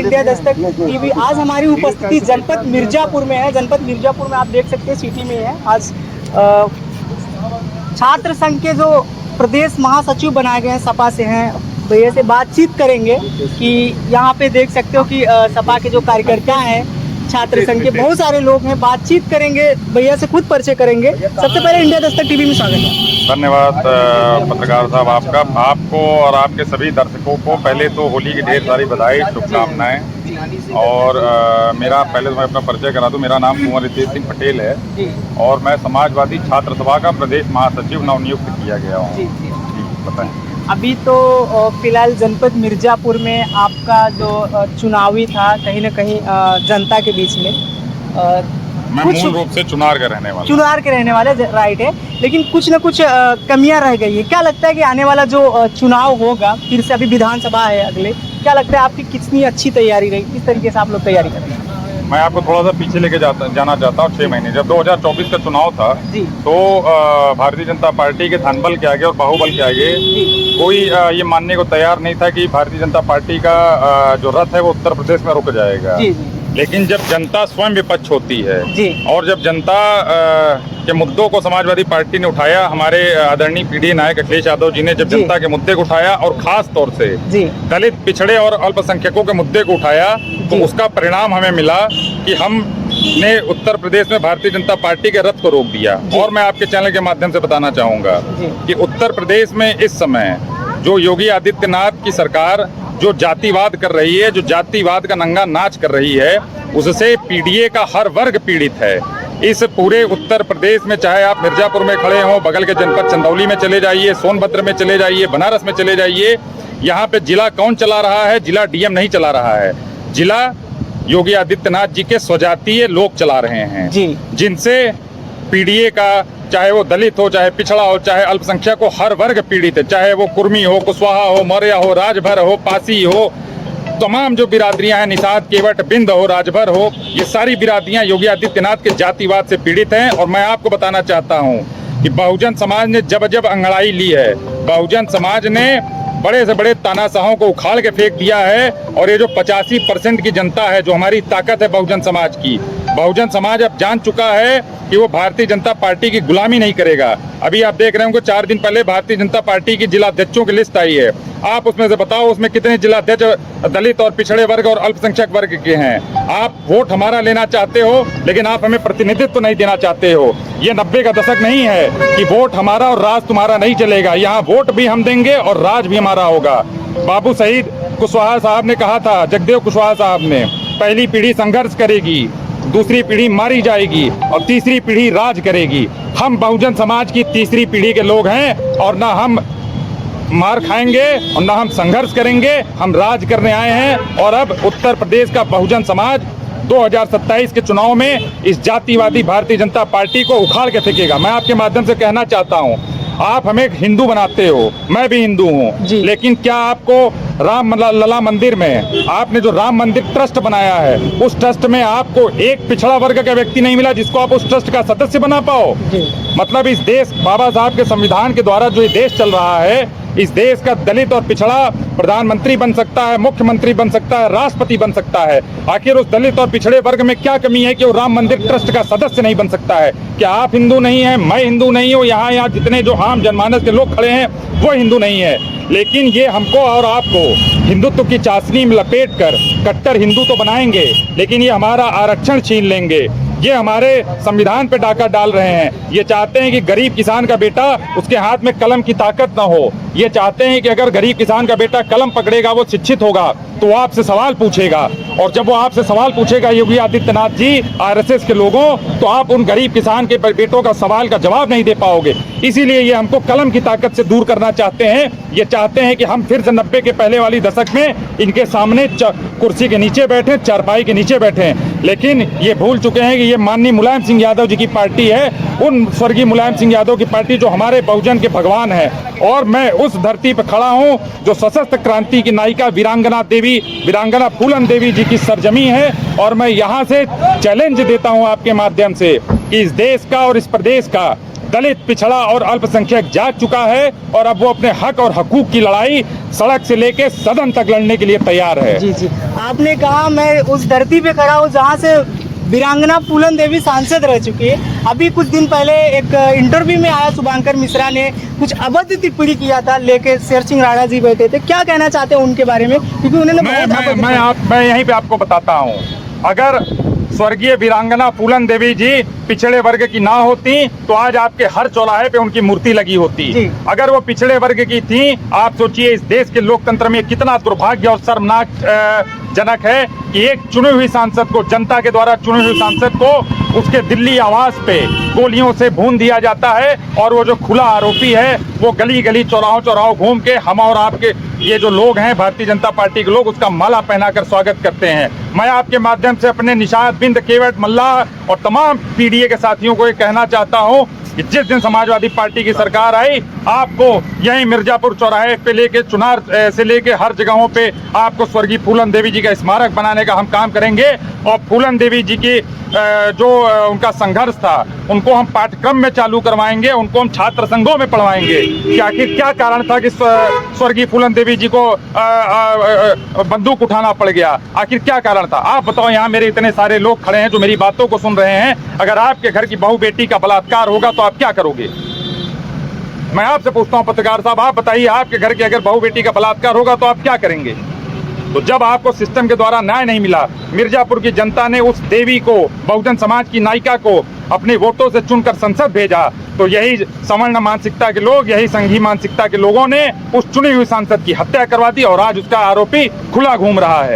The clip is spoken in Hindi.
India Dastak TV. आज हमारी उपस्थिति जनपद मिर्जापुर में है। जनपद मिर्जापुर में आप देख सकते हैं सिटी में है। आज छात्र संघ के जो प्रदेश महासचिव बनाए गए हैं सपा से हैं, भैया से बातचीत करेंगे कि यहाँ पे देख सकते हो कि सपा के जो कार्यकर्ता हैं, छात्र संघ के बहुत सारे लोग हैं। बातचीत करेंगे, भैया से खुद परिचय करेंगे। सबसे पहले इंडिया दस्तक टीवी में स्वागत है। धन्यवाद पत्रकार साहब आपको और आपके सभी दर्शकों को पहले तो होली की ढेर सारी बधाई, शुभकामनाएं। और पहले तो मैं अपना परिचय करा दूं। मेरा नाम कुंवर रितेश सिंह पटेल है और मैं समाजवादी छात्र सभा का प्रदेश महासचिव नवनियुक्त किया गया हूँ। बताएं। अभी तो फिलहाल जनपद मिर्जापुर में आपका जो चुनावी था, कहीं ना कहीं जनता के बीच में मैं मूल रूप से चुनार के रहने वाले राइट है, लेकिन कुछ न कुछ कमियां रह गई है। क्या लगता है कि आने वाला जो चुनाव होगा, फिर से अभी विधानसभा है अगले, क्या लगता है आपकी कितनी अच्छी तैयारी रही, किस तरीके से आप लोग तैयारी कर रहे हैं? मैं आपको थोड़ा सा पीछे लेके जाना चाहता हूँ। 6 महीने जब 2024 का चुनाव था तो भारतीय जनता पार्टी के धनबल के आगे और बाहुबल के आगे कोई ये मानने को तैयार नहीं था कि भारतीय जनता पार्टी का जो रथ है वो उत्तर प्रदेश में रुक जाएगा। लेकिन जब जनता स्वयं विपक्ष होती है और जब जनता के मुद्दों को समाजवादी पार्टी ने उठाया, हमारे आदरणीय पीढ़ी नायक अखिलेश यादव जी ने जब जनता के मुद्दे को उठाया और खास तौर से दलित, पिछड़े और अल्पसंख्यकों के मुद्दे को उठाया, तो उसका परिणाम हमें मिला कि हमने उत्तर प्रदेश में भारतीय जनता पार्टी के रथ को रोक दिया। और मैं आपके चैनल के माध्यम से बताना चाहूँगा कि उत्तर प्रदेश में इस समय जो योगी आदित्यनाथ की सरकार जो जातिवाद कर रही है, जो जातिवाद का नंगा नाच कर रही है, उससे पीडीए का हर वर्ग पीड़ित है। इस पूरे उत्तर प्रदेश में, चाहे आप मिर्जापुर में खड़े हों, बगल के जनपद चंदौली में चले जाइए, सोनभद्र में चले जाइए, बनारस में चले जाइए, यहाँ पे जिला कौन चला रहा है? जिला डीएम नहीं चला रहा है, जिला योगी आदित्यनाथ जी के स्वजातीय लोग चला रहे हैं, जिनसे पीडीए का, चाहे वो दलित हो, चाहे पिछड़ा हो, चाहे अल्पसंख्यक हो, हर वर्ग पीड़ित है। चाहे वो कुर्मी हो, कुशवाहा हो, मौर्य हो, राजभर हो, पासी हो, तमाम जो बिरादरियां हैं, निषाद, केवट, बिंद हो, राजभर हो, ये सारी बिरादरियां योगी आदित्यनाथ के जातिवाद से पीड़ित हैं। और मैं आपको बताना चाहता हूं कि बहुजन समाज ने जब जब अंगड़ाई ली है, बहुजन समाज ने बड़े से बड़े तानाशाहों को उखाड़ के फेंक दिया है। और ये जो 85% की जनता है, जो हमारी ताकत है बहुजन समाज की, बहुजन समाज अब जान चुका है कि वो भारतीय जनता पार्टी की गुलामी नहीं करेगा। अभी आप देख रहे होंगे 4 दिन पहले भारतीय जनता पार्टी की जिलाध्यक्षों की लिस्ट आई है। आप उसमें से बताओ उसमें कितने जिलाध्यक्ष दलित और पिछड़े वर्ग और अल्पसंख्यक वर्ग के हैं। आप वोट हमारा लेना चाहते हो, लेकिन आप हमें प्रतिनिधित्व नहीं देना चाहते हो। ये 90 का दशक नहीं है कि वोट हमारा और राज तुम्हारा नहीं चलेगा। यहाँ वोट भी हम देंगे और राज भी हमारा होगा। बाबू शहीद कुशवाहा साहब ने कहा था, जगदेव कुशवाहा साहब ने, पहली पीढ़ी संघर्ष करेगी, दूसरी पीढ़ी मारी जाएगी और तीसरी पीढ़ी राज करेगी। हम बहुजन समाज की तीसरी पीढ़ी के लोग हैं और ना हम मार खाएंगे और ना हम संघर्ष करेंगे, हम राज करने आए हैं। और अब उत्तर प्रदेश का बहुजन समाज 2027 के चुनाव में इस जातिवादी भारतीय जनता पार्टी को उखाड़ के फेंकेगा। मैं आपके माध्यम से कहना चाहता हूं, आप हमें हिंदू बनाते हो, मैं भी हिंदू हूँ, लेकिन क्या आपको राम लला मंदिर में आपने जो राम मंदिर ट्रस्ट बनाया है, उस ट्रस्ट में आपको एक पिछड़ा वर्ग का व्यक्ति नहीं मिला जिसको आप उस ट्रस्ट का सदस्य बना पाओ? मतलब इस देश, बाबा साहब के संविधान के द्वारा जो ये देश चल रहा है, इस देश का दलित और पिछड़ा प्रधानमंत्री बन सकता है, मुख्यमंत्री बन सकता है, राष्ट्रपति बन सकता है। आखिर उस दलित और पिछड़े वर्ग में क्या कमी है कि वो राम मंदिर ट्रस्ट का सदस्य नहीं बन सकता है? क्या आप हिंदू नहीं हैं? मैं हिंदू नहीं हूँ, यहाँ जितने जो आम जनमानस के लोग खड़े हैं वो हिंदू नहीं है। लेकिन ये हमको और आपको हिंदुत्व की चाशनी में लपेट कर कट्टर हिंदू तो बनाएंगे, लेकिन ये हमारा आरक्षण छीन लेंगे। ये हमारे संविधान पे डाका डाल रहे हैं। ये चाहते हैं कि गरीब किसान का बेटा, उसके हाथ में कलम की ताकत ना हो। ये चाहते हैं कि अगर गरीब किसान का बेटा कलम पकड़ेगा, वो शिक्षित होगा, तो वो आपसे सवाल पूछेगा। और जब वो आपसे सवाल पूछेगा योगी आदित्यनाथ जी, आरएसएस के लोगों, तो आप उन गरीब किसान के बेटों का सवाल का जवाब नहीं दे पाओगे। इसीलिए ये हमको कलम की ताकत से दूर करना चाहते हैं। ये चाहते हैं कि हम फिर से 90 के पहले वाली दशक में इनके सामने कुर्सी के नीचे बैठे, चारपाई के नीचे बैठे। लेकिन ये भूल चुके हैं कि ये माननीय मुलायम सिंह यादव जी की पार्टी है, उन स्वर्गीय मुलायम सिंह यादव की पार्टी जो हमारे बहुजन के भगवान है। और मैं उस धरती पर खड़ा हूँ जो सशस्त्र क्रांति की नायिका वीरांगना फूलन देवी जी की सरजमी है। और मैं यहाँ से चैलेंज देता हूँ आपके माध्यम से कि इस देश का और इस प्रदेश का दलित, पिछड़ा और अल्पसंख्यक जाग चुका है और अब वो अपने हक और हकूक की लड़ाई सड़क से लेके सदन तक लड़ने के लिए तैयार है। जी जी, आपने कहा मैं उस धरती पे खड़ा हूँ जहाँ से वीरांगना फूलन देवी सांसद रह चुकी है। अभी कुछ दिन पहले एक इंटरव्यू में आया शुभांकर मिश्रा ने कुछ अभद्र टिप्पणी किया था, लेके शेर सिंह राणा जी बैठे थे। क्या कहना चाहते हैं उनके बारे में, क्योंकि उन्होंने मैं यहीं पे आपको बताता हूँ, अगर स्वर्गीय वीरांगना फूलन देवी जी पिछड़े वर्ग की ना होती तो आज आपके हर चौराहे पे उनकी मूर्ति लगी होती। अगर वो पिछड़े वर्ग की थी, आप सोचिए इस देश के लोकतंत्र में कितना दुर्भाग्य और शर्मनाक जनक है कि एक चुनी हुई सांसद को, जनता के द्वारा चुनी हुई सांसद को उसके दिल्ली आवास पे गोलियों से भून दिया जाता है और वो जो खुला आरोपी है वो गली गली चौराहों चौराहों घूम के हम और आपके ये जो लोग हैं भारतीय जनता पार्टी के लोग उसका माला पहनाकर स्वागत करते हैं। मैं आपके माध्यम से अपने निषाद बिंद केवट मल्ला और तमाम पीडीए के साथियों को ये कहना चाहता हूं कि जिस दिन समाजवादी पार्टी की सरकार आई, आपको यही मिर्जापुर चौराहे पे लेके चुनार से लेके हर जगहों पे आपको स्वर्गीय फूलन देवी जी का स्मारक बनाने का हम काम करेंगे। और फूलन देवी जी की जो उनका संघर्ष था उनको हम पाठ्यक्रम में चालू करवाएंगे, उनको हम छात्र संघों में पढ़वाएंगे कि आखिर क्या कारण था कि स्वर्गीय फूलन देवी जी को बंदूक उठाना पड़ गया, आखिर क्या कारण था। आप बताओ, यहाँ मेरे इतने सारे लोग खड़े हैं जो मेरी बातों को सुन रहे हैं, अगर आपके घर की बहू बेटी का बलात्कार होगा तो आप क्या करोगे? मैं आपसे पूछता हूँ पत्रकार साहब, आप बताइए, आपके घर की अगर बहू बेटी का बलात्कार होगा तो आप क्या करेंगे? तो जब आपको सिस्टम के द्वारा न्याय नहीं मिला, मिर्जापुर की जनता ने उस देवी को, बहुजन समाज की नायिका को अपने वोटों से चुनकर संसद भेजा, तो यही सवर्ण मानसिकता के लोग, यही संघी मानसिकता के लोगों ने उस चुनी हुई सांसद की हत्या करवा दी और आज उसका आरोपी खुला घूम रहा है।